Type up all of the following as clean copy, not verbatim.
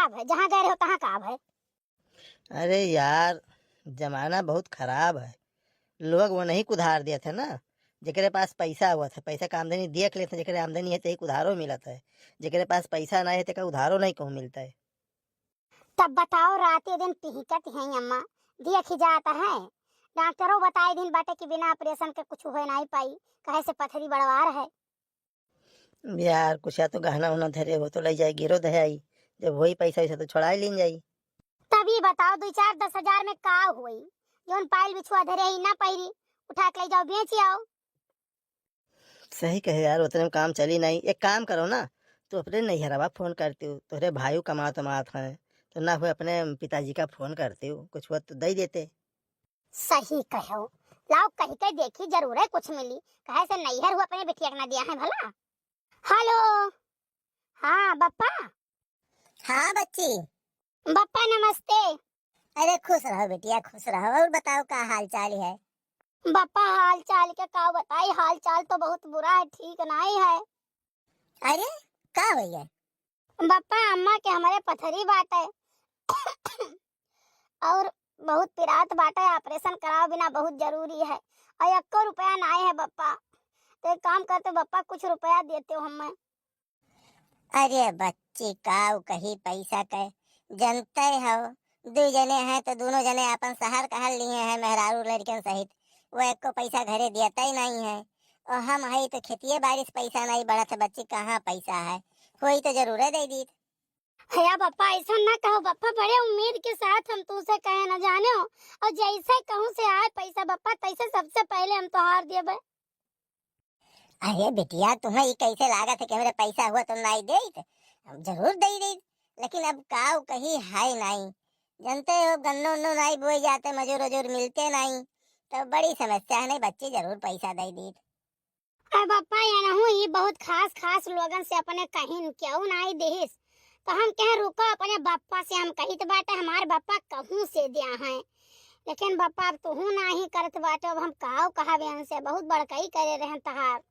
काब है, जहाँ गए हो तहाँ काब है। अरे यार, जमाना बहुत खराब है। लोग वो नहीं कुधार दिया थे ना, जेकरे पास पैसा हुआ था पैसा का आमदनी देख लेते, जेकरे आमदनी है तो एक उधारो मिलत है, जेकरे पास पैसा नहीं है तो उधारो नहीं कहूँ मिलता है। तब बताओ रात दिन टिहकत है अम्मा, देख ही जाता है। डॉक्टरों बताए दिन बाटे कि बिना ऑपरेशन के कुछ हो नहीं पाई, कहे से पथरी बड़वार है। यार कुछ या तो गहना उना धरे हो तो ले जाए, गिरो दे आई, जब वही पैसा वैसा तो छोड़ा ही लीन जाई। तभी बताओ 2-4-10 हजार में का हुई, जोन पाइल बिछुआ धरे ही ना पहिरी, उठा के ले जाओ बेच आओ। सही कहे यार, उतने में काम चली नहीं। एक काम करो ना, तो अपने नैहरवा फोन करती हूँ, तोहरे भाई कमात मात है तो ना हुए अपने पिताजी का फोन करती हूँ, कुछ हुआ तो दे देते। सही कहो, लाओ कही के देखी, जरूर है कुछ मिली, कहे से नैहर हुआ अपने बिटिया ना दिया है भला। हेलो, हाँ बप्पा। हाँ बच्ची। बप्पा नमस्ते। अरे खुश रहो बेटिया, खुश रहो। और बताओ क्या हाल चाल है? बप्पा हाल चाल के का बताई, हाल चाल तो बहुत बुरा है, ठीक नहीं है। अरे क्या हो गया? बप्पा अम्मा के हमारे पथरी बाटे और बहुत पिरात बाटे, ऑपरेशन कराओ बिना बहुत जरूरी है, और 1 रुपया नहीं है बप्पा। तो एक काम करते बप्पा, कुछ रुपया देते हो हमें। अरे बच्ची काऊ कही पैसा के जनते हो, दो जने हैं तो दोनों जने अपन शहर कहल लिए हैं मेहरारू लड़कन सहित, वो एक को पैसा घरे दिया ही नहीं है। और हम है तो खेतिए बारिश पैसा नहीं बढ़त है बच्ची, कहाँ पैसा है, कोई तो जरूर है दे दी। भैया बप्पा ऐसा ना कहो बप्पा, बड़े उम्मीद के साथ हम तुझसे कहे न जाने हो, और जैसे कहूँ से आए पैसा बप्पा तैसे सबसे पहले हम तो हार दिए। अरे बिटिया तुम्हें ये कैसे लागत है कि मेरे पैसा हुआ तो नहीं दे, हम जरूर दे दे, लेकिन अब काऊ कहीं है नहीं, जानते हो गन्नो उन्नो नहीं बोए जाते, मजूर वजूर मिलते नहीं, तो बड़ी समस्या है। नहीं बच्ची जरूर पैसा दे दी। अरे बप्पा ये ना हो, ये बहुत खास खास लोगन से अपने कहीं क्यों नहीं देहिस, तो हम कहे रुको अपने बप्पा से हम कही तो बाटे हमारे बप्पा कहूँ से दिया है, लेकिन बप्पा अब तू नहीं करत बाटे, अब हम काऊ कहा बहन से बहुत बड़काई करे रहे तहार।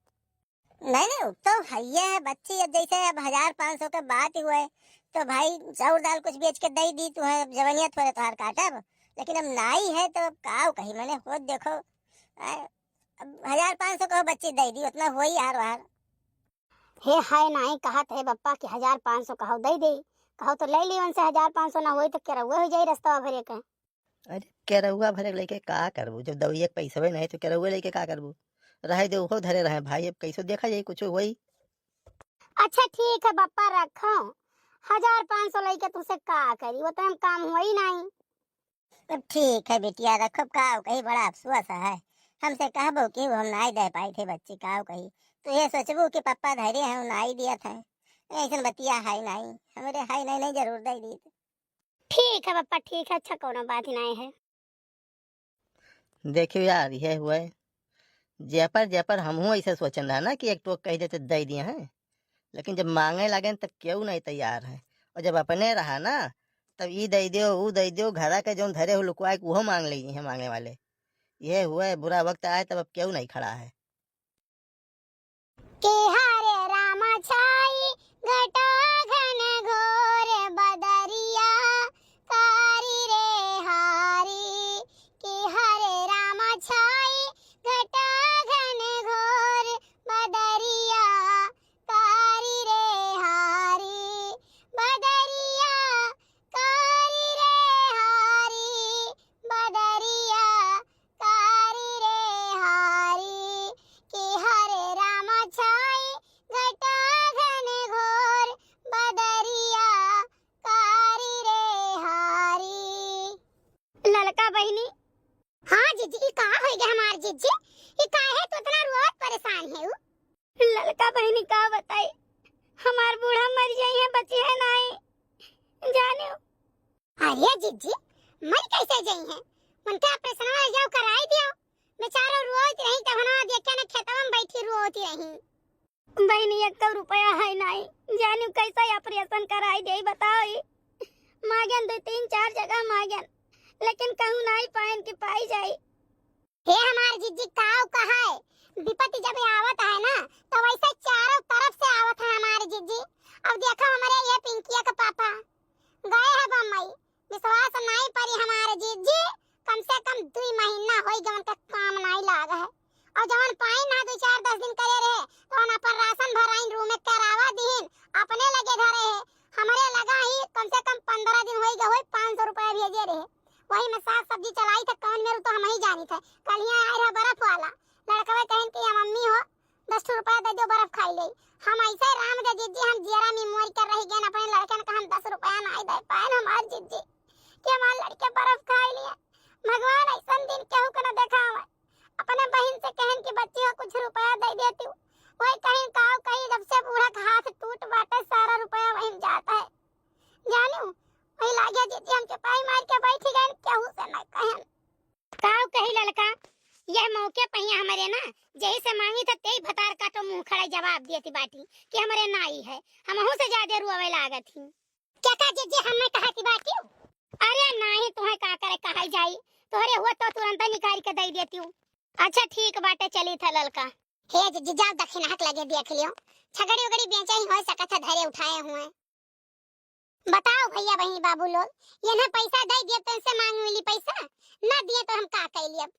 नहीं नहीं तो है बच्ची, अब जैसे अब 1500 के बात ही हुए तो भाई चाउर दाल कुछ बेच के दे दी, तुम्हें जवनियत हो तुहार काटब, लेकिन अब नाई है तो काऊ कही मैंने हो देखो, अब 1500 को बच्ची दे दी, उतना हो ही हार हार। हे हाय नहीं कहा थे बप्पा कि 1500 कहो दे दे, कहो तो ले ली उनसे, 1500 ना हो तो क्या हो जाए रास्ता भरे के। अरे केरहुआ भरे लेके का करबू, जब दवाई एक पैसा भी नहीं तो केरहुआ लेके का करबू, रहे दे वो धरे रहे भाई, अब कैसे देखा जाए कुछ वही। अच्छा ठीक है बप्पा रखो, 1500 लेके तुमसे का करी, वो तो हम काम हुआ ही नहीं। अब ठीक है बिटिया रखो, काऊ कही बड़ा अफसोस है, हमसे कहबो कि हम नहीं दे पाई थे बच्ची, काऊ कही तो ये सोचबू कि पापा धैर्य है नहीं दिया था, ऐसा बतिया है नहीं, हमारे है नहीं, नहीं जरूर दे दी। ठीक है बप्पा ठीक है, अच्छा कोनो बात ही नहीं है। देखियो यार, ये हुआ है जयपर जयपर हम ऐसे सोचन रहा ना कि एक तो कह देते दे दिए हैं, लेकिन जब मांगे लगे तब क्यों नहीं तैयार है, और जब अपने रहा ना तब ई दे दियो वो दे दियो, घरा के जो धरे हो लुकवा के वो मांग लीजिए हैं मांगने वाले। ये हुआ है बुरा वक्त आए तब अब क्यों नहीं खड़ा है। के हरे रामा छाई घटा घन घोर बदरिया, कारी रे हारी, के हरे रामा छाई घटा घन घोर बदरिया, कारी रे हारी, बदरिया कारी रे हारी, बदरिया कारी रे हारी, के हरे रामा छाई घटा घन घोर बदरिया, कारी रे हारी। ललका बहनी, हाँ जीजी ये कहा हो गया हमार जीजी, ये काहे तो इतना रोज परेशान है वो? ललका बहनी का बताई, हमार बूढ़ा मर जाई है, बची है नहीं जाने। अरे जीजी मर कैसे जाई है, उनके ऑपरेशन हो जाओ कराई दियो, बेचारो रोज रही तब ना देख के ना खेतवा में बैठी रोती रही। बहनी 1 रुपया है नहीं, जाने कैसा ऑपरेशन कराई दे बताओ, मांगन 2-3-4 जगह मांगन, लेकिन कहूँ नहीं पाइन के पाई जाई। हे हमार जीजी काऊ कहा है, विपत्ति जब आवत है ना तो वैसे चारों तरफ से आवत है हमारे जीजी। अब देखो हमारे ये पिंकिया का पापा नहीं परी हमारे जीजी, कम से कम 2 महीना होई जवन का काम नहीं लागा है। और जवन पाई ना 2-4-10 दिन करे रहे तो अपन राशन भराइन रूम में करावा दीन अपने लगे धरे है। हमरे लगा ही कम से कम 15 दिन होई गए, 500 रुपया भेजे रहे। वही में साग सब्जी चलाई था कौन मेरे तो हम ही जानी थे। कल ही आए रहा बर्फ वाला लड़का कहन कि मम्मी हो 10 रुपया दे दो बर्फ खाई ले। हम ऐसे राम के जीजी हम जीरा मेमोरी कर रही गए अपने लड़के ने कहा हम 10 रुपया नहीं दे पाए हमारे जीजी कि हमारे लड़के बर्फ खाई लिए। भगवान ऐसा दिन केहू को न देखा हमें। अपने बहन से कहन कि बच्ची हो कुछ रुपया दे देती हूँ, वही कहीं काव कहीं जब से पूरा हाथ टूट बाटे सारा रुपया वहीं जाता है। जानू वही लागे जीजी हम चपाई मार के बैठ गए केहू से न कहन। काव कही लड़का यह मौके पे ही हमारे ना जही से मांगी था तेई भतार का तो मुंह खड़ा जवाब देती बाटी कि हमारे नाई है। हमहू से ज्यादा रुआवे लागत थी। क्या का जीजी हमने कहा की बाटी? अरे नहीं तुम्हें का करे कहा जाई, तोहरे हुआ तो तुरंत निकाल के दे देती हूँ। अच्छा ठीक बाटे चली था ललका। हे जीजी जाओ दक्षिण हाथ लगे देख लियो, छगड़ी उगड़ी बेचे ही हो सकत है धरे उठाए हुए। बताओ भैया बहनी बाबू लोग, ये ना पैसा दे दिए तो इनसे मांग मिली पैसा, ना दिए तो हम का कैली। अब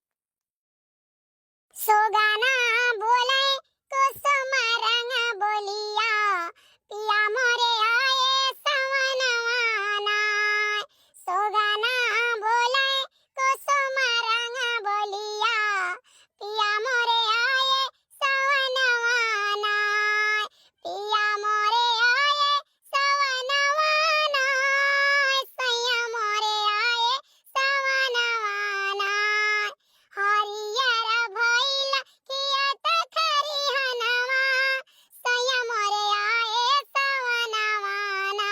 सोगाना बोले कुसुम रंग बोलिया पिया मोरे आए सवनवाना। सोगाना बोले कुसुम रंग बोलिया पिया मोरे आए सवनवाना। पिया मोरे आए सवनवाना, सैया मोरे आए सवनवाना। हरियर भइल कियत खरिहनवा, सैया मोरे आए सवनवाना।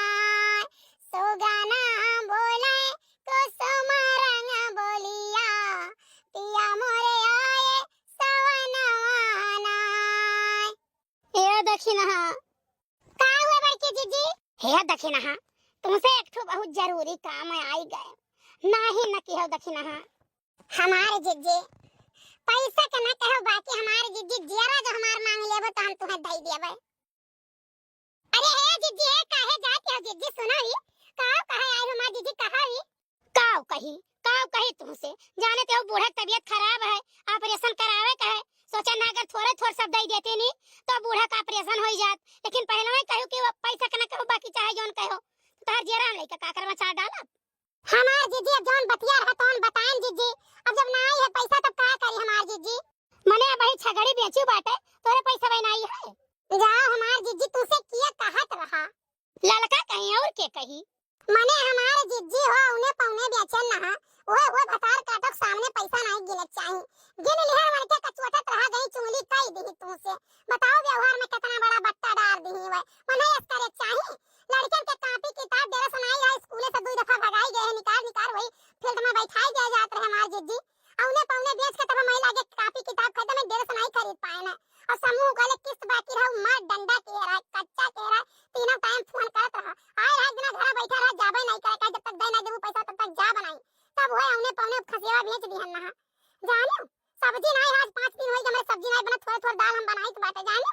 सोगाना बोले कुसुम रंग बोलिया पिया मोरे आए सवनवाना। हे दक्षिणा का हुआ बड़की जीजी? हे दक्षिणा तुमसे एक ठो बहुत जरूरी काम है आई गए। नहीं न कि हो दक्षिणा हमारे जीजी पैसा के न कहो, बाकी हमारे जीजी जरा जो हमार मांग लेबो तो हम तुम्हें दे देबे। अरे हे जीजी हे काहे जाती हो जीजी? सुनो ही काव कहे आई हमार जीजी कहाई काव कही तुमसे जाने ते बूढ़ा तबीयत खराब है ऑपरेशन करावे का है। सोचा ना अगर थोड़े सब दे देते नहीं तो बूढ़ा का ऑपरेशन हो जात। लेकिन पहले ही कहू कि पैसा के न कहो, बाकी चाहे जोन कहो तार जेरा लेके का करवा चाह डाला। हमार जीजी अब जोन बतिया रहा तोन बताएं जीजी। अब जब ना आई है पैसा तब का करी हमार जीजी? मने भाई छगड़ी बेचू बाटे तोरे पैसा भाई नहीं है। जाओ हमार जीजी तुसे किया कहत रहा ललका कहीं और के कही। मने हमारे जीजी हो उन्हें पौने बेचन ना वो भतार काटक सामने पैसा नहीं गिने चाहिए। गिन लिहर मन के कचवटत रहा गई चुंगली कई दी तुमसे। बताओ व्यवहार में कितना बड़ा बट्टा डाल दी है। मने इस करे चाहिए लड़कन के कॉपी किताब देरा सुनाई है स्कूल से 2 दफा भगाई गए निकाल वही फील्ड में बैठाई जाए जात रहे हमार जीजी। औने पौने बेच के तब मैं लागे कॉपी किताब खरीद में देरा सुनाई खरीद पाए ना। और समूह वाले किस्त बाकी रहा मार डंडा के रहा कच्चा के रहा तीनों टाइम फोन करत रहा। आए रात दिन घर बैठा रहा जाबे नहीं करे जब तक दे ना देबू पैसा तब तक जा बनाई। तब होए औने पौने खसेवा बेच दिहन ना। जानो सब्जी नहीं आज 5 दिन होई जब मैं सब्जी नहीं बना थोड़ा दाल हम बनाई तो बाटे। जानो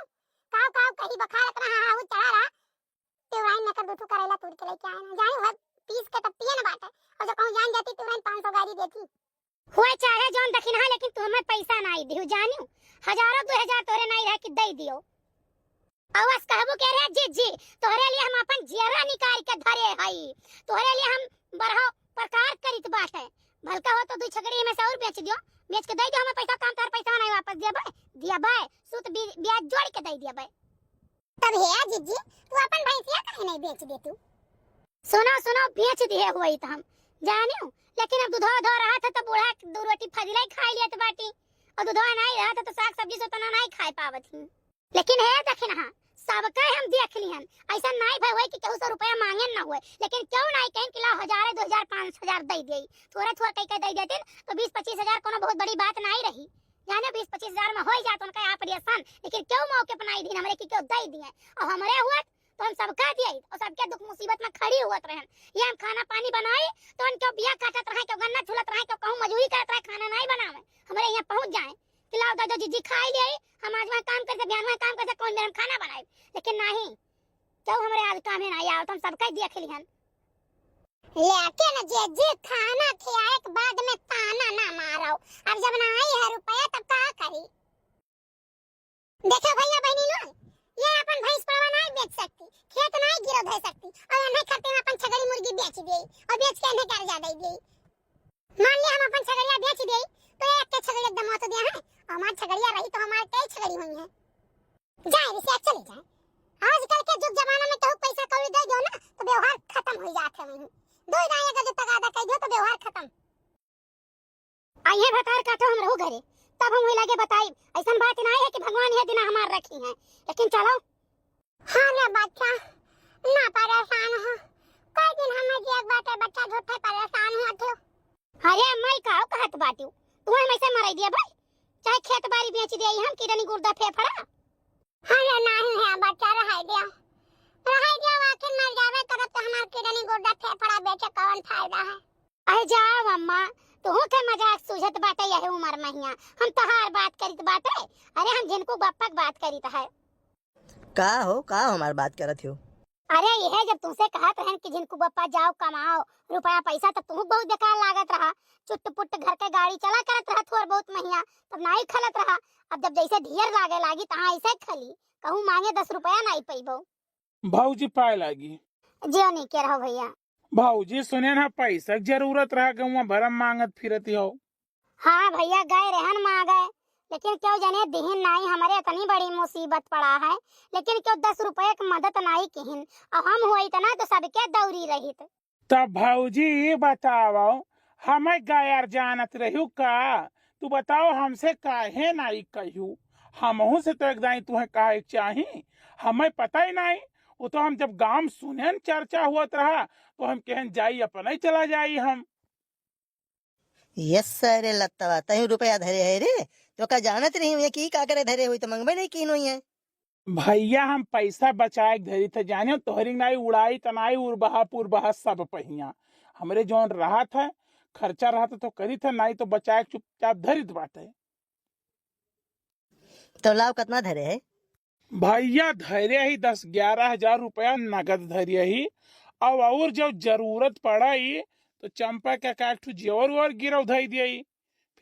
काव कहीं बखारत रहा वो चढ़ा रहा तेवराइन न कर दूठू करेला तोड़ के लेके आए ना। जानो है पीस के तब पिए ना बाटे और जब कहूं जान जाती तेवराइन 500 गाड़ी देती हुए चाहे जोन दक्षिणा लेकिन तुम्हें पैसा नहीं दियो। जानो हजारों 2000 तोरे नहीं रह कि दे दियो। आवाज कहबो कह रहे जीजी तोरे लिए हम अपन जेरा निकाल के धरे हई, तोरे लिए हम बरहो प्रकार करित बाटे। भलका हो तो 2 छगड़ी में से और बेच दियो, बेच के दे दियो हमें पैसा। काम तार पैसा नहीं वापस दियाबे सूत ब्याज जोड़ के दे दियाबे। तब हे जीजी तू अपन भैंसिया काहे नहीं बेच दे तू? सुनो बेच दिए हुई तो हम जानियो। लेकिन अब दूधवा धो रहा था तो बूढ़ा 2 रोटी फजलाई खा लिया तो बाटी और दूधवा नहीं रहा था तो साग सब्जी से तो नहीं खा पावत ही। लेकिन हे दक्षिणा सबका हम देख लिहन ऐसा नहीं भाई होई कि केहू 100 रुपया मांगे ना हुए। लेकिन क्यों नहीं कहीं कि ला 1000 2000 5000 दे देई थोड़ा कह के दे देते तो 20-25 हजार कोनो बहुत बड़ी बात नहीं रही। जाने 20-25 हजार में हो जात उनका ऑपरेशन। लेकिन क्यों मौके पर नहीं दी हमरे की क्यों दे दिए और हमरे हुआ तो हम सबका दिए और सबके दुख मुसीबत में खड़ी हुत रहन। ये हम खाना पानी बनाए तो उनको बिया काटत रहे क्यों गन्ना छुलत रहे क्यों कहूं मजदूरी करत रहे खाना नहीं बनावे हमरे यहां पहुंच जाए कि लाओ दादा जीजी खाई ले हम आज वहां काम करते बिहान में काम करते कौन मेरे खाना बनाए। लेकिन नहीं क्यों हमरे आज काम है नहीं आओ तो हम सबका देख लिहन। लेके न जे जे खाना खियाए के बाद में ताना ना मारो। अब जब ना आई है रुपया तब का करी। देखो भैया बहनी लोग, ये अपन भैंस पड़वा नहीं बेच सकती, खेत नहीं गिरो धर सकती, और नहीं खाते हम अपन छगड़ी मुर्गी बेच दे और बेच के इन्हें कर्जा दे दे। मान लिया हम अपन छगड़िया बेच दे तो एक के छगड़ी एकदम मत दिया है, और हमार छगड़िया रही तो हमार कई छगड़ी हुई है। जाए रिसे चले जाए। आजकल के जुग जमाना में कहू पैसा कौड़ी दे दो ना तो व्यवहार खत्म हो जाते हैं। दो गाय का जो तगादा कह दो तो व्यवहार खत्म। आइए भतार काटो हम रहो घरे, तब हम लगे बताई। ऐसा बात नहीं है कि भगवान ये दिन हमार रखी है, लेकिन चलो। हाँ रे बच्चा ना परेशान हो, कई दिन हमें जे एक बात है बच्चा झूठे परेशान हुआ थे। अरे मैं काऊ कहत बाटू, तू हम ऐसे मराई दिया भाई, चाहे खेत बाड़ी बेच दे हम किडनी गुर्दा फेफड़ा। अरे नहीं है बच्चा रहाई दिया आखिर मर जावे करत तो हमार किडनी गुर्दा फेफड़ा बेचे कौन फायदा है। अरे जाओ अम्मा, तू के मजाक सुझत बाटे यही उम्र महिया, हम तहार बात करित बाटे। अरे हम जिनको बापक बात करित है। का हमार बात करत हो? अरे यह जब तुमसे कहत रहन कि जिनको बप्पा जाओ कमाओ रुपया पैसा, तब तुम बहुत बेकार लागत रहा। चुट्ट पुट्ट घर के गाड़ी चला करत रहा थोड़ बहुत महिया, तब नहीं खलत रहा। अब जब जैसे ढेर लागे लागी तहाँ ऐसे खली, कहूँ मांगे 10 रुपया नहीं पैबो। भाऊजी पाए लागी जियो नहीं के रहो भैया। भाऊजी सुने ना पैसा की जरूरत रहा गवा भरम मांगत फिरती हो। हाँ भैया गए रहन माँ गए, लेकिन क्यों जने दिहिन नहीं, हमारे इतनी बड़ी मुसीबत पड़ा है, लेकिन क्यों 10 रुपये की मदद नहीं किहिन। अब हम हुई तो ना तो सबके दौरी रहित। तब भाऊजी बताओ हमें गायर जानत रहू का? तू बताओ हमसे काहे नहीं कहू? हमहू से तो एकदम तुम्हें काहे चाही, हमें पता ही नहीं। वो तो हम जब गांव सुने चर्चा हुआ रहा तो हम कहन जाई अपन ही चला जाई हम। यस सर लत्ता तही रुपया धरे है रे, तो का जानत रही हूँ कि का करे धरे हुई तो मंगबे नहीं की हुई है। भैया हम पैसा बचाए के धरी थे, जाने तोहरी नाई उड़ाई तनाई उड़बहा पुरबहा सब पहिया हमरे जौन रहा था खर्चा रहा था तो करी था, नहीं तो बचाए चुपचाप धरित बाटे। तो लाभ कितना धरे है? भैया धैर्य ही 10-11 हजार रुपया नगद धैर्य ही। अब और जब जरूरत पड़ाई तो चंपा के काठू जेवर और गिरव धई दिया,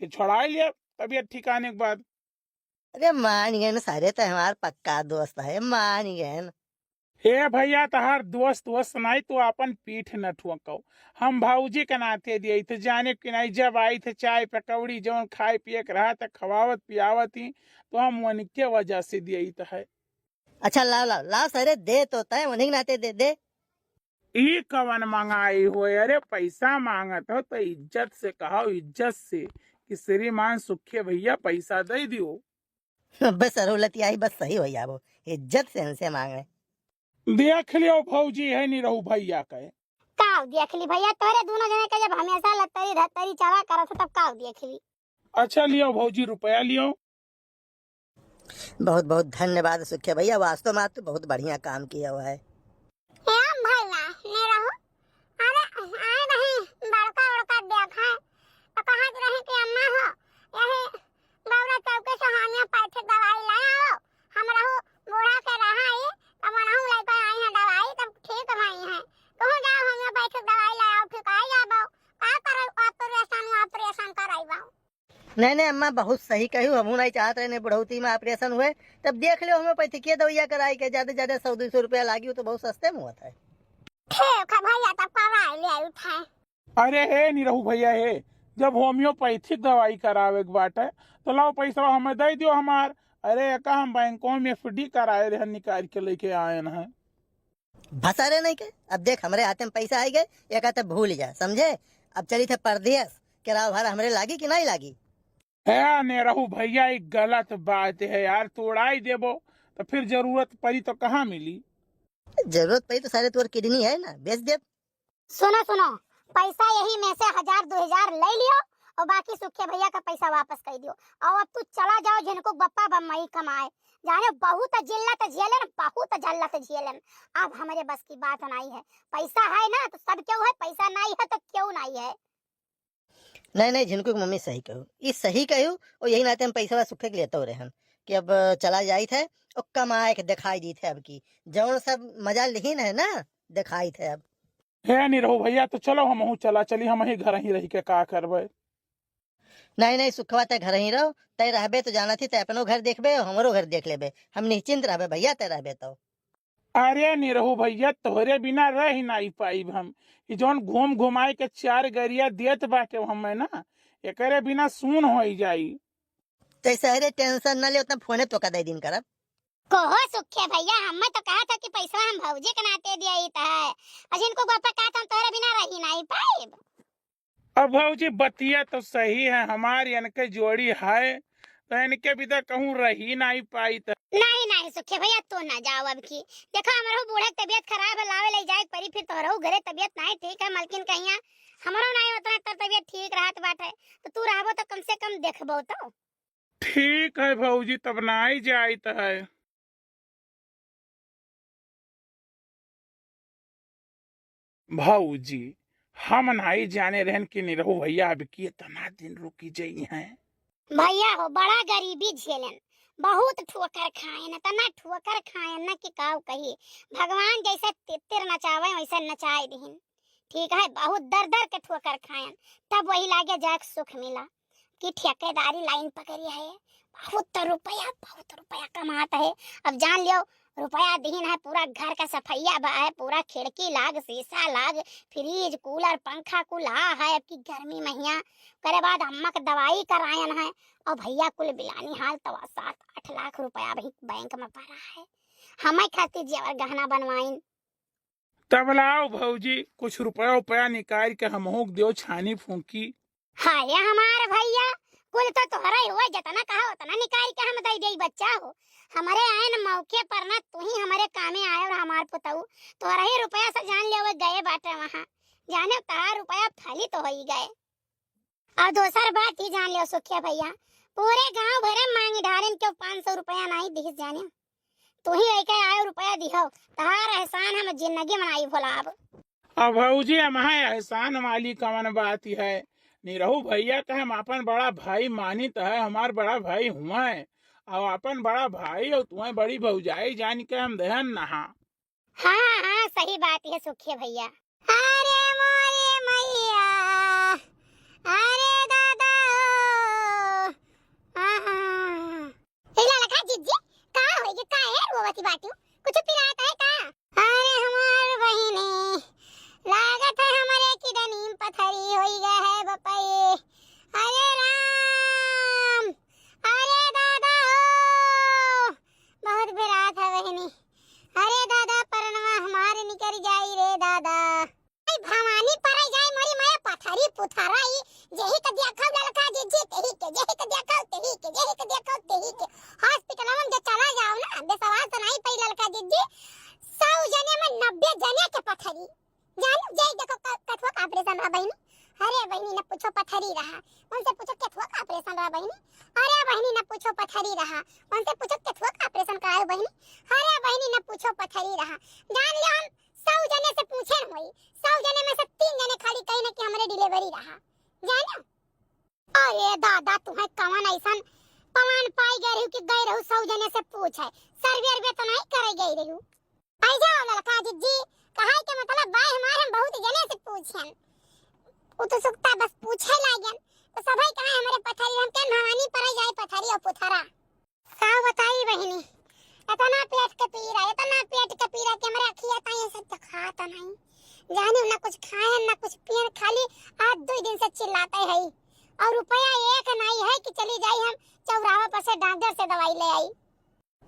फिर छोड़ा लिया तबियत ठिकाने के बाद। अरे मान गए न सारे तो हमार पक्का दोस्त है, मान गए न। हे भैया तहार दोस्त वस्त नहीं तो अपन पीठ न ठुको। हम भाऊजी के नाते दिए थे, जाने कि नहीं जब आई थे चाय पकौड़ी जौन खाए पिए के रहा था खवावत पियावत ही तो हम उनके वजह से दिए है। अच्छा लाओ लाओ लाओ सारे दे तो तय उन्हीं के नाते दे दे। ई कवन मंगाई हो? अरे पैसा मांगत हो तो इज्जत से कहो, इज्जत से कि श्रीमान सुखे भैया पैसा दे दियो। बस सहूलत आई बस सही हो जाबो, इज्जत से इनसे मांगे। देख लियो भौजी है नहीं रहू भैया कहे काव देख ली भैया, तोरे दोनों जने के जब हमेशा लत्तरी धत्तरी चला करत तब काव देख ली। अच्छा लियो भौजी रुपया लियो। बहुत बहुत धन्यवाद सुखिया भैया, वास्तव में तो बहुत बढ़िया काम किया हुआ है। हम भैया ने रहो। अरे आए नहीं बड़का बड़का देखा तो कहत रहे कि अम्मा हो यही गौरा चौके से हानिया पैसे दवाई लाया हो। हम रहू बूढ़ा के रहा है तब मनहू लेकर आई है दवाई, तब ठीक भई है। कहूं जाओ हम पैसे दवाई लाओ ठीक आ जाबो, का करे ऑपरेशन कराइबो। नहीं अम्मा बहुत सही कहू, हमू नहीं चाहत रहे बुढ़ौती में ऑपरेशन हुए, तब देख लो होम्योपैथिक दवाइया कराई के ज्यादा ज्यादा 100-200 रुपया लागी तो बहुत सस्ते में हुआ था। ठीक है भैया तब कराई ले उठा। अरे हे नहीं रहू भैया हे, जब होम्योपैथिक दवाई करावे के बाटे तो लाओ पैसा हमें दे दियो हमार। अरे का हम बैंकों में FD कराए रहे निकाल के लेके आए हैं। भसा रहे नहीं के, अब देख हमारे हाथ में पैसा आई गए, एक आते भूल जा समझे। अब चली थे परदेश, किराया भाड़ा हमारे लागी कि नहीं लागी? है ने रहू भैया एक गलत बात है यार, तोड़ाई देबो तो फिर जरूरत पड़ी तो कहाँ मिली? जरूरत पड़ी तो सारे तोर किडनी है ना बेच दे। सुनो सुनो, पैसा यही में से 1000-2000 ले लियो और बाकी सुखे भैया का पैसा वापस कर दियो। और अब तू चला जाओ जिनको बप्पा बम्मई कमाए, जाने बहुत जिल्लत झेलन बहुत जल्लत झेलन। अब हमारे बस की बात नहीं है, पैसा है ना तो सब क्यों है, पैसा नहीं है तो क्यों नहीं है। नहीं झिनको मम्मी सही कहू, ये सही कहू और यही नाते हम पैसा सुखे के लेते हो रहे कि अब चला जाई थे और कमाए के दिखाई दी थे। अब की जौन सब मजा लिहीन है ना दिखाई थे अब। है नहीं रहो भैया, तो चलो हम चला चली, हम ही घर ही रही के का करबे। नहीं नहीं सुखवा ते घर ही रहो, तय रहबे तो जाना थी, तय अपनो घर देखबे हमरो घर देख लेबे, हम निश्चिंत रहबे भैया तय रहबे तो। अरे नहीं रहो भैया, तोहरे बिना रह ही नहीं पाई हम। ई जौन घूम घुमाई के 4 गरिया देत बाटे हमें ना, एकरे बिना सुन हो जाई। तय सहरे टेंशन न ले, उतना फोने तो का दे दिन करब। कहो सुखे भैया, हमें तो कहा था कि पैसा हम भौजी के नाते दिया है, और इनको पापा कहा था हम तोहरे बिना रह ही नहीं पाए। अब भौजी बतिया तो सही है, हमारी इनके जोड़ी है, तो इनके भी तो कहूँ रही नहीं पाई। तो नहीं नहीं सुखे भैया, तो ना जाओ अब की। देखो हमारो बूढ़े तबियत खराब है, लावे ले जाए परी, फिर तोहरो घरे तबियत नहीं ठीक है, मलकिन कहिया हमारो नहीं होता तो तबियत ठीक रहत बाटे, तो तू रहबो तो कम से कम देखबो तो। ठीक है भौजी, तब नहीं जाइत है। भौजी हम नहीं जाने रहन कि नहीं रहो भैया, अब की इतना दिन रुकी जाई है। भैया हो बड़ा गरीबी झेलन, बहुत ठोकर खाए न, तना ठोकर खाए न कि काव कही। भगवान जैसे तितर नचावे वैसे नचाए दीन, ठीक है। बहुत दर दर के ठोकर खाए, तब वही लागे जाके सुख मिला कि ठेकेदारी लाइन पकड़ी है। बहुत रुपया कमाता है। अब जान लियो रुपया दीन है, पूरा घर का सफैया बा है, पूरा खिड़की लाग, शीशा लाग, फ्रिज कूलर पंखा कुल है। अब की गर्मी महीना करे बाद अम्मा के दवाई करायन है, और भैया कुल बिलानी हाल तवा 7-8 लाख रुपया भी बैंक में पड़ा है। हमें खातिर जेवर गहना बनवाइन। तब लाओ भौजी कुछ रुपया उपया निकाल के हम दियो छानी फूंकी। हाय हमारे भैया, कुल तो तोहरा ही हुआ, जितना कहा उतना निकाल के हम दे दे बच्चा हो। हमारे आए न मौके पर ना, तू ही हमारे कामे आए और हमार पुतऊ तोहरा ही रुपया से जान ले वो गए बाटे वहाँ, जाने तार रुपया थाली तो हो ही गए। और दूसर बात ही जान लियो सुखिया भैया, पूरे गांव भरे मांगी ढारन के 500 रुपया नहीं दिख जाने, तू ही लेके आयो रुपया दिहो, तार एहसान हम जिंदगी मनाई भुलाब। अब भौजी हमारे एहसान वाली कवन बात है, नहीं रहो भैया का हम अपन बड़ा भाई मानित है, हमार बड़ा भाई हुआ है, और अपन बड़ा भाई और तुम्हें बड़ी भौजाई जान के हम दहन नहा। हाँ सही बात है सुखिया भैया। अरे मोरे मैया, अरे दादा इला लगा जिज्जी का होई का है रोवती बाटू, कुछ पिलाता है का? अरे हमार बहिनी लागत है हमारे की नीम पथरी होई गए है बपाई। अरे राम, अरे दादा हो, बहुत बिरात है बहिनी। अरे दादा परनवा हमारे निकल जाई रे दादा, भवानी पर जाए मोरी माया पथरी पुथराई, जेही क देखा ललका जिज्जी तेही के, जेही क देखा तेही के, जेही क देखा तेही के। हॉस्पिटल में जब चला जाओ ना, बेसवास तो नहीं पई ललका जिज्जी, 100 जने में 90 जने के पथरी जानो, जय देखो कथवा का ऑपरेशन रहा बहिनी। अरे बहिनी न पूछो पथरी रहा, उनसे पूछो कथवा का ऑपरेशन रहा बहिनी। अरे बहिनी न पूछो पथरी रहा, उनसे पूछो कथवा का ऑपरेशन करायो बहिनी। अरे बहिनी न पूछो पथरी रहा, जान लियो हम 100 जने से पूछे होई, 100 जने में से 3 जने खाली कहीं ना कि हमरे डिलीवरी रहा, जानो। अरे दादा तुम्हें कवन ऐसन पवन पाई गए रही कि गए रहू 100 जने से पूछे, सर्वे तो नहीं करे गई रहू। आई जाओ ललका जिज्जी, कहा के मतलब भाई हमारे हम बहुत जने से पूछन, वो तो सुखता बस पूछे लागन, तो सभी कहा हमारे पथरी हम के भवानी पर जाए पथरी और पुथरा। का बताई बहिनी, इतना पेट के पीरा, इतना पेट के पीरा कि हमारे अखिया ताई सब तो खाता नहीं, जाने ना कुछ खाए ना कुछ पिए, खाली आज 2 दिन से चिल्लाते है, और रुपया एक नहीं है कि चली जाई हम चौराहा पर से डॉक्टर से दवाई ले आई।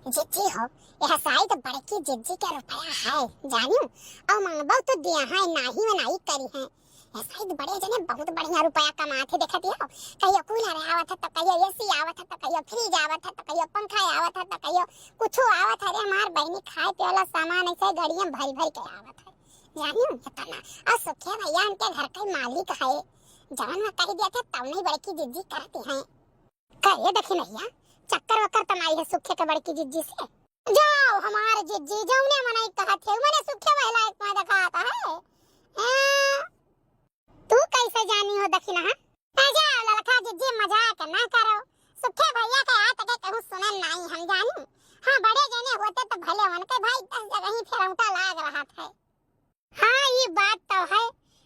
जिज्जी हो, यह साई तो बड़की जिज्जी का रुपया है जानियो, और मंगबो तो दिया है, नाही में नहीं करी है। ऐसा ही बड़े जने बहुत बढ़िया रुपया कमाते देखती हो, कहियो कूलर आवत है तो कहियो एसी आवत है तो कहियो फ्रिज आवत है तो कहियो पंखा आवत है तो कहियो कुछ आवत है। रे हमार बहनी खाए पिए वाला सामान ऐसे गाड़ियां भरी के आवत है, जानियो इतना। और सुखिया भैया उनके घर के मालिक है, जवन में कह दिया था तब नहीं बड़की जिज्जी करती है। कहिए देखी भैया चक्कर वक्कर तो नहीं है सुखे के बड़की जिज्जी से। जाओ हमारे जिज्जी जौने मनाई कहा थे मैंने सुखे वाला एक में देखा आता है। तू कैसे जानी हो दखिना है? जाओ ललका जिज्जी मजाक ना करो, सुखे भैया के हाथ के कहूं सुनन नहीं हम जानी। हां बड़े जने होते तो भले उनके भाई 10 जगह ही फेरौटा लाग रहा था। हाँ ये बात तो है,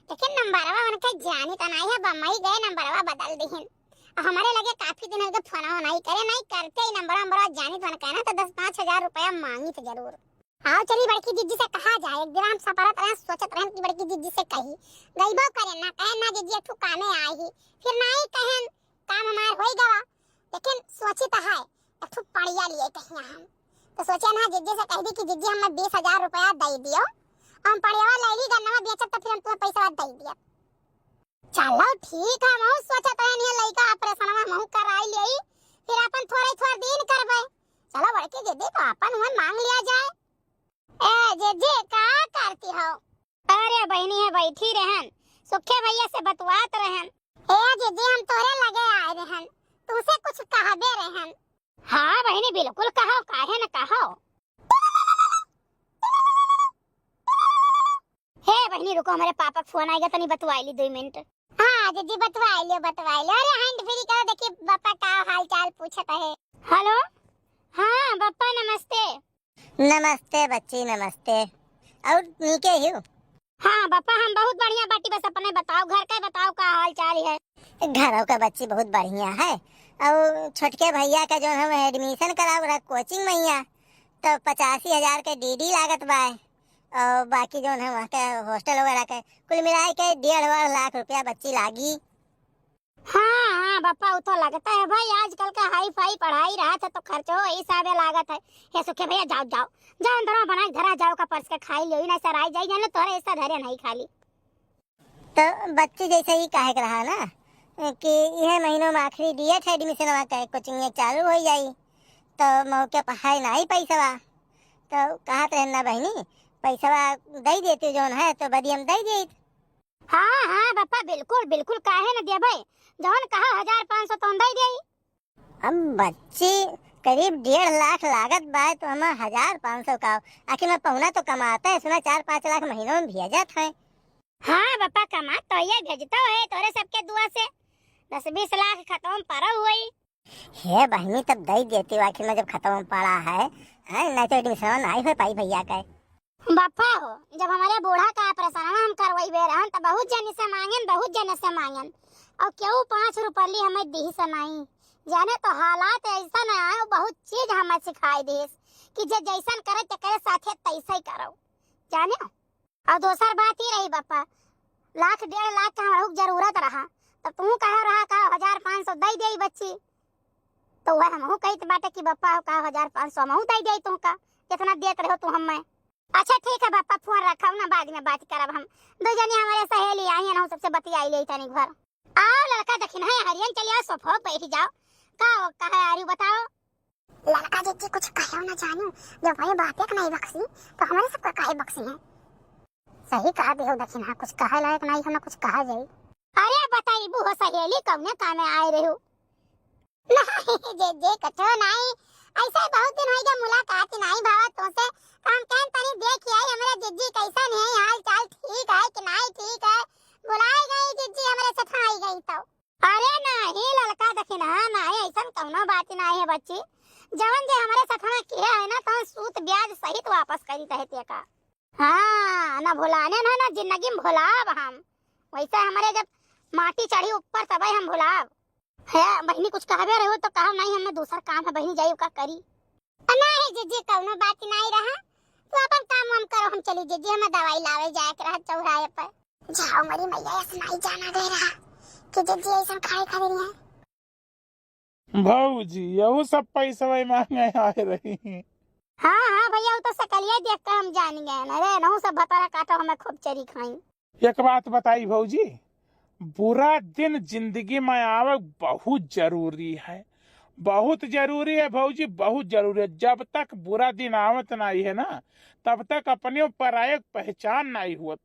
लेकिन नंबरवा उनके जानी तो नहीं है, बम्बई गए नंबरवा बदल दिहिन। हमारे लगे काफी दिन हो गए फोन नहीं करे, नहीं करते ही नंबरवा जानी तो कहना तो 10-5 हजार रुपया मांगी तो जरूर। आओ चली बड़की जीजी से कहा जाए, एक दिन हम सपरत रहे सोचत रहे कि बड़की जीजी से कही गईबो करे ना कहे ना जीजी ठू कामे आई, फिर नहीं कहें काम हमार होई गवा, लेकिन सोची तो है ठू पड़िया लिए कहिया हम तो सोचे ना जीजी से कह दी कि जीजी हमें 20,000 रुपया दे दियो, हम पड़ियावा लैली गन्नवा बेचब तो फिर हम तुम्हें पैसा दे दिया। चलो ठीक है, मैं सोचत है नहीं लइका ऑपरेशन में मैं कराई लेई, फिर अपन थोड़े दिन करबे। चलो बड़की जीजी तो अपन हुन मांग लिया जाए। ए जीजी का करती हो? अरे बहनी है बैठी रहन, सुखे भैया से बतवात रहन। ए जीजी हम तोरे लगे आए रहन, तुसे कुछ कहबे रहन। हाँ बहनी बिल्कुल कहो, काहे न कहो। हे बहनी रुको, हमारे पापा का फोन आएगा तो नहीं बतवाइली 2 मिनट। हाँ जीजी बतवाइलियो। अरे हैंड फ्री करो, देखिए पापा का हाल चाल पूछत है। हेलो हाँ पापा नमस्ते। नमस्ते बच्ची नमस्ते, और नीके हो? हाँ पापा हम बहुत बढ़िया बाटी, बस अपने बताओ घर का बताओ का हाल चाल है। घरों का बच्ची बहुत बढ़िया है, और छोटके भैया का जो हम एडमिशन कराव रहा कोचिंग में यहाँ तो 85,000 के डीडी लागत बा, और बाकी जो है वहाँ के हॉस्टल वगैरह के कुल मिला के 1.5 लाख रुपया बच्ची लागी। हाँ पापा वो तो लगता है भाई, आजकल का हाई फाई पढ़ाई रहा था तो खर्चो हिसाबे लागत है। हे सुखे भैया जाओ अंदर बना धरा जाओ का पर्स का खाई लो ना सर आई जाई जाने तोरे ऐसा धरे नहीं खाली। तो बच्ची जैसे ही कहे रहा ना कि यह महीनों में आखिरी डेट है एडमिशन का कोचिंग चालू हो जाई, तो मौके पढ़ाई नहीं पैसा तो कहत रहना बहनी पैसा दे देती जो है तो बदी हम दे दी। हाँ पापा बिल्कुल काहे न दिया भाई, जौन कहा 1,500 तो दे दे। अब बच्ची करीब 1.5 लाख लागत बा तो हम 1,500 का आखिर में पहुना तो कमाता है, सुना 4-5 लाख महीनों में भेजत है। हाँ पापा कमा तो ये भेजता है तोरे सबके दुआ से, 10-20 लाख खत्म पड़ा हुई। हे बहनी तब दे देती आखिर में जब खत्म पड़ा है, नहीं तो एडमिशन नहीं हो पाई भैया का। बापा हो जब हमारे बूढ़ा का ऑपरेशन हम करवाई रहन तो बहुत जन से मांगन और क्यों 5 रुपये हमें दी से नहीं जाने, तो हालात ऐसा न आए बहुत चीज हमें सिखाई देस कि जे जैसन करे तेरे साथे तैसे ही करो जाने। और दूसर बात ही रही बापा, 1.5 लाख का हमारा जरूरत रहा तो तू कह रहा का 1,500 दे दे बच्ची, तो वह हम कहते बाटे कि बापा का 1,500 हम दे दे तू का कितना देत रहो तू हमें। अच्छा ठीक है बापा फोन रखाओ ना, बाद में बात करब। हम 2 जनी हमारे सहेली आई है ना, सबसे बतियाई ले तनी घर। आओ लड़का दखिन है हरियन चलिए सोफा बैठ जाओ, का कहे आरी बताओ। लड़का जी कुछ कहो ना जानू, जब भाई बातें नहीं बक्सी तो हमारे सबका काहे बक्सी है। सही कहा देहो दखिन है, कुछ कहे लायक नहीं हमें कुछ कहा जाई। अरे बताई बुहो सहेली कौने काम में आए रहो? नहीं जे कछो नहीं, ऐसे बहुत दिन हो गया मुलाकात नहीं भावा तुमसे, हम कहन तनी देख आई हमारे जिज्जी कैसन है, हाल चाल ठीक है कि नहीं ठीक है, बुलाई गई जिज्जी हमारे साथ आई गई तो। अरे नहीं लड़का दखिन नहीं ऐसा कौनो बात नहीं है बच्ची, जवन जे हमारे साथ में किया है ना तो सूद ब्याज सहित वापस करी तहते का। हाँ ना भुलाने ना जिंदगी में भुलाब हम, वैसे हमारे जब माटी चढ़ी ऊपर तब हम भुलाब है। बहनी कुछ कहबे रहो तो कहो नहीं हमें दूसरा काम है बहनी जाइयो का करी। नहीं जीजी कौनो बात नहीं रहा, तो अपन काम हम करो, हम चली जीजी हमें दवाई लावे जाए के रहा चौराहे पर। जाओ मरी मैया ऐसा नहीं जाना दे रहा कि जीजी ऐसा खाए खा रही है। भौजी यही सब पैसा मांगे आए रही। हाँ भैया वो तो सकलिया देख कर हम जान गए ना रे, नहु सब भतारा काटो हमें खूब चरी खाई। एक बात बताई भौजी, बुरा दिन जिंदगी में आवे बहुत जरूरी है, बहुत जरूरी है भौजी, बहुत जरूरी है। जब तक बुरा दिन आवत नहीं है ना तब तक अपने पराये पहचान नहीं हुआ।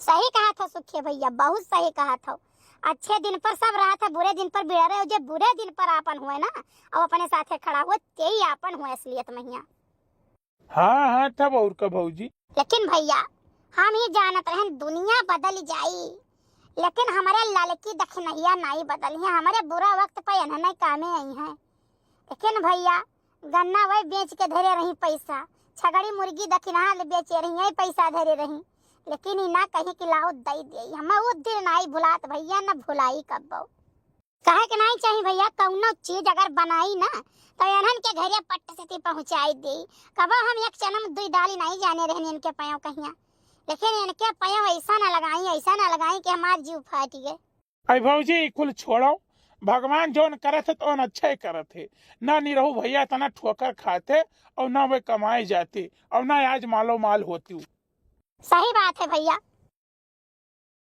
सही कहा था सुखे भैया, बहुत सही कहा था। अच्छे दिन पर सब रहा था, बुरे दिन पर बिड़े, जो बुरे दिन पर आपन हुए ना अब अपने साथे खड़ा हुआ तेई आपन हुए असलियत में हिया। हाँ तब और का भौजी। लेकिन भैया हम ही जानत रहे दुनिया बदल जाई, लेकिन हमारे लड़की दखनहिया नहीं बदली है, हमारे बुरा वक्त पे इन्होंने कामे आई हैं। लेकिन भैया गन्ना वही बेच के धरे रही पैसा, छगड़ी मुर्गी दखिना ले बेचे रही है पैसा धरे रही, लेकिन ई ना कहीं कि लाओ दई दे। हम वो दिन नाई भुलात भैया, न भुलाई कब्बो। कहे के नहीं चाहिए भैया, कौनो चीज अगर बनाई ना तो इन्हन के घरे पट्ट से पहुंचाई दे। कबो हम एक चनम दुई डाली नहीं जाने रहने इनके पायों कहिया, लेकिन इनके पायों ऐसा ना लगाई कि हमार जीव फाट गए। अरे भौजी कुल छोड़ो, भगवान जोन करत है तो अच्छा ही करत है। ना नहीं रहू भैया तना ठोकर खाते और ना वे कमाए जाते और ना आज मालो माल होती। सही बात है भैया।